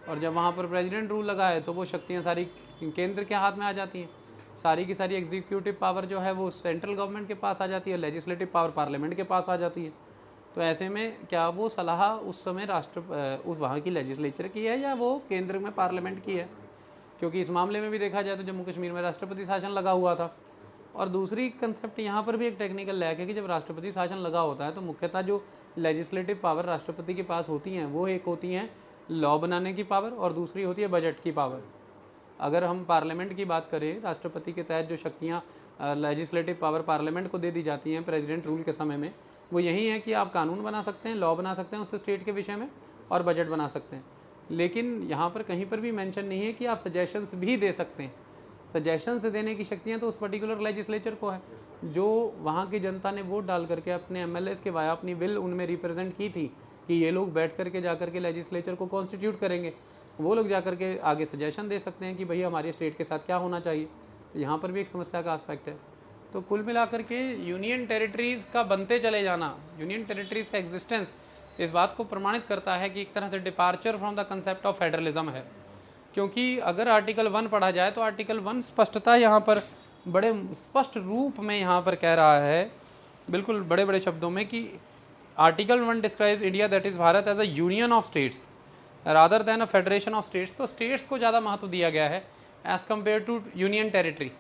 और जब वहाँ पर प्रेसिडेंट रूल लगा है तो वो शक्तियाँ सारी केंद्र के हाथ में आ जाती हैं, सारी की सारी एग्जीक्यूटिव पावर जो है वो सेंट्रल गवर्नमेंट के पास आ जाती है, लेजिस्लेटिव पावर पार्लियामेंट के पास आ जाती है। तो ऐसे में क्या वो सलाह उस समय उस वहाँ की लेजिस्लेचर की है या वो केंद्र में पार्लियामेंट की है? क्योंकि इस मामले में भी देखा जाए तो जम्मू कश्मीर में राष्ट्रपति शासन लगा हुआ था। और दूसरी कंसेप्ट यहाँ पर भी एक टेक्निकल लैक है कि जब राष्ट्रपति शासन लगा होता है तो मुख्यतः जो लेजिस्लेटिव पावर राष्ट्रपति के पास होती हैं वो एक होती हैं लॉ बनाने की पावर और दूसरी होती है बजट की पावर। अगर हम पार्लियामेंट की बात करें, राष्ट्रपति के तहत जो शक्तियाँ लेजिस्लेटिव पावर पार्लियामेंट को दे दी जाती हैं प्रेसिडेंट रूल के समय में, वो यही है कि आप कानून बना सकते हैं, लॉ बना सकते हैं उस स्टेट के विषय में और बजट बना सकते हैं। लेकिन यहाँ पर कहीं पर भी मेंशन नहीं है कि आप सजेशंस भी दे सकते हैं। सजेशंस देने की शक्तियाँ तो उस पर्टिकुलर लेजिस्लेचर को है, जो वहाँ की जनता ने वोट डाल करके अपने एमएलएस के वाया अपनी विल उनमें रिप्रेजेंट की थी कि ये लोग बैठ करके जा करके लेजिस्लेचर को कॉन्स्टिट्यूट करेंगे। वो लोग जा करके आगे सजेशन दे सकते हैं कि भैया हमारे स्टेट के साथ क्या होना चाहिए। तो यहाँ पर भी एक समस्या का आस्पेक्ट है। तो कुल मिलाकर के यूनियन टेरिटरीज़ का बनते चले जाना, यूनियन टेरिटरीज़ का एग्जिस्टेंस इस बात को प्रमाणित करता है कि एक तरह से departure from the concept of federalism है। क्योंकि अगर आर्टिकल 1 पढ़ा जाए तो आर्टिकल 1 स्पष्टता यहाँ पर बड़े स्पष्ट रूप में यहाँ पर कह रहा है, बिल्कुल बड़े बड़े शब्दों में, कि article 1 describe India that is Bharat as a union of states rather than a federation of states. तो स्टेट्स को ज़्यादा महत्व दिया गया है as compare to union territory.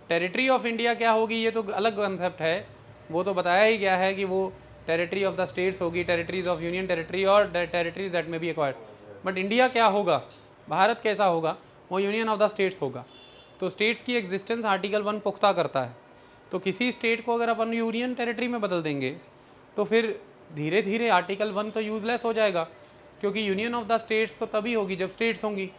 Territory of India क्या होगी ये तो अलग कंसेप्ट है, वो तो बताया ही गया है कि वो टेरिटरी ऑफ द स्टेट्स होगी, टेरिटरीज ऑफ यूनियन टेरिटरी और टेरिटरीज दैट में बी एक्वायर्ड। बट इंडिया क्या होगा, भारत कैसा होगा, वो यूनियन ऑफ द स्टेट्स होगा। तो स्टेट्स की एग्जिस्टेंस आर्टिकल 1 पुख्ता करता है। तो किसी स्टेट को अगर अपन यूनियन टेरिटरी में बदल देंगे तो फिर धीरे धीरे आर्टिकल 1 तो यूजलेस हो जाएगा, क्योंकि यूनियन ऑफ द स्टेट्स तो तभी होगी जब स्टेट्स होंगी,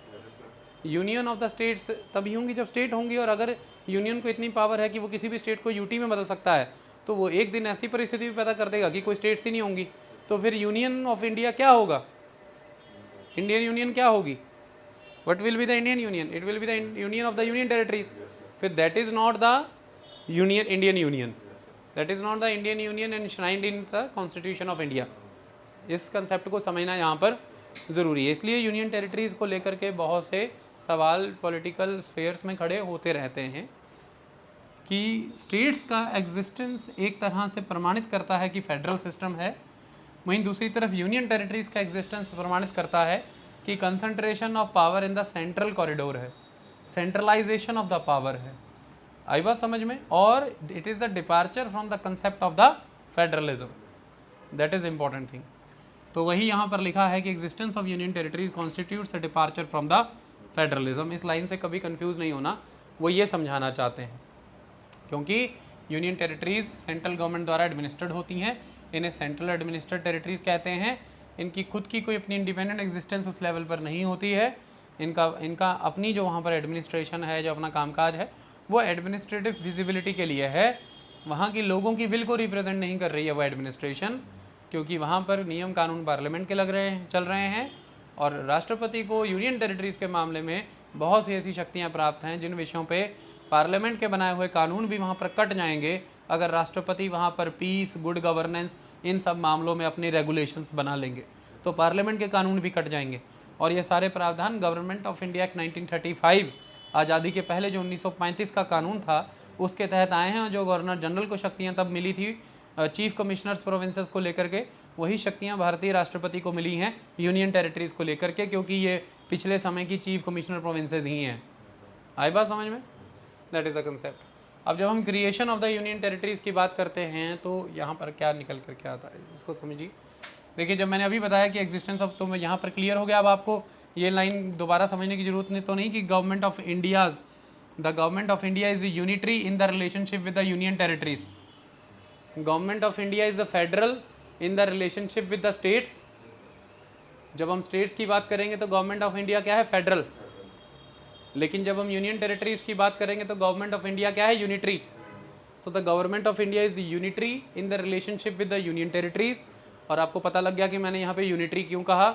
यूनियन ऑफ द स्टेट्स तभी होंगी जब स्टेट होंगी। और अगर यूनियन को इतनी पावर है कि वो किसी भी स्टेट को यूटी में बदल सकता है, तो वो एक दिन ऐसी परिस्थिति भी पैदा कर देगा कि कोई स्टेट्स ही नहीं होंगी। तो फिर यूनियन ऑफ इंडिया क्या होगा, इंडियन यूनियन क्या होगी? What will be the Indian Union? It will be the union of the union territories. फिर that is not the Indian Union. That is not the Indian Union enshrined in the Constitution of India. इस concept को समझना यहाँ पर ज़रूरी है। इसलिए union territories को लेकर के बहुत से सवाल पॉलिटिकल स्फेयर्स में खड़े होते रहते हैं कि स्टेट्स का एग्जिस्टेंस एक तरह से प्रमाणित करता है कि फेडरल सिस्टम है, वहीं दूसरी तरफ यूनियन टेरिटरीज़ का एग्जिस्टेंस प्रमाणित करता है कि concentration of power in the central corridor है, सेंट्रलाइजेशन ऑफ द पावर है। आई बात समझ में? और it is the departure from the concept of the federalism, that is important thing. तो वही यहाँ पर लिखा है कि existence of union territories constitutes a departure from the federalism. इस लाइन से कभी कंफ्यूज नहीं होना, वो ये समझाना चाहते हैं, क्योंकि यूनियन टेरिटरीज सेंट्रल गवर्नमेंट द्वारा एडमिनिस्ट्रेड होती हैं, इन्हें सेंट्रल एडमिनिस्ट्रेड टेरिटरीज कहते हैं। इनकी खुद की कोई अपनी इंडिपेंडेंट एग्जिस्टेंस उस लेवल पर नहीं होती है। इनका अपनी जो वहाँ पर एडमिनिस्ट्रेशन है, जो अपना कामकाज है, वो एडमिनिस्ट्रेटिव विजिबिलिटी के लिए है। वहाँ की लोगों की विल को रिप्रेजेंट नहीं कर रही है वो एडमिनिस्ट्रेशन, क्योंकि वहाँ पर नियम कानून पार्लियामेंट के चल रहे हैं। और राष्ट्रपति को यूनियन टेरिटरीज़ के मामले में बहुत सी ऐसी शक्तियाँ प्राप्त हैं जिन विषयों पे पार्लियामेंट के बनाए हुए कानून भी वहाँ पर कट जाएंगे अगर राष्ट्रपति वहाँ पर पीस, गुड गवर्नेंस, इन सब मामलों में अपने रेगुलेशंस बना लेंगे, तो पार्लियामेंट के कानून भी कट जाएंगे। और ये सारे प्रावधान गवर्नमेंट ऑफ इंडिया एक्ट 1935, आज़ादी के पहले जो 1935 का कानून था, उसके तहत आए हैं। जो गवर्नर जनरल को शक्तियाँ तब मिली थी चीफ कमिश्नर्स प्रोविंसेस को लेकर के, वही शक्तियाँ भारतीय राष्ट्रपति को मिली हैं यूनियन टेरिटरीज़ को लेकर के, क्योंकि ये पिछले समय की चीफ कमिश्नर प्रोविंसेस ही हैं। आई बात समझ में? That is the concept. अब जब हम creation of the union territories की बात करते हैं तो यहाँ पर क्या निकल कर क्या आता है, इसको समझिए। देखिए, जब मैंने अभी बताया कि एग्जिस्टेंस ऑफ, तो मैं यहाँ पर क्लियर हो गया। अब आपको ये लाइन दोबारा समझने की जरूरत नहीं, तो नहीं कि government of India is unitary in the relationship with the union territories. Government of India is the federal in the relationship with the states, जब हम स्टेट्स की बात करेंगे तो गवर्नमेंट ऑफ इंडिया क्या है, फेडरल। लेकिन जब हम यूनियन टेरिटरीज की बात करेंगे तो गवर्नमेंट ऑफ इंडिया क्या है, unitary. So the government of India is unitary in the relationship with the union territories. और आपको पता लग गया कि मैंने यहाँ पे यूनिटरी क्यों कहा,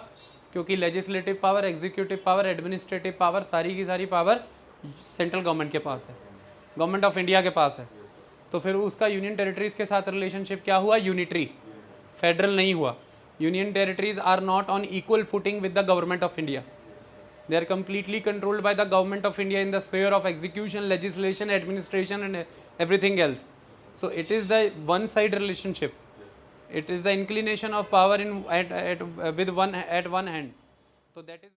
क्योंकि legislative power, executive power, administrative power, सारी की सारी पावर सेंट्रल गवर्नमेंट के पास है, गवर्नमेंट ऑफ इंडिया के पास है। तो फिर उसका यूनियन टेरिटरीज के साथ रिलेशनशिप क्या हुआ, यूनिटरी, फेडरल नहीं हुआ। Union territories are not on equal footing with the government of India. They are completely controlled by the government of India in the sphere of execution, legislation, administration and everything else. So it is the one side relationship. It is the inclination of power in with one at one hand. So that is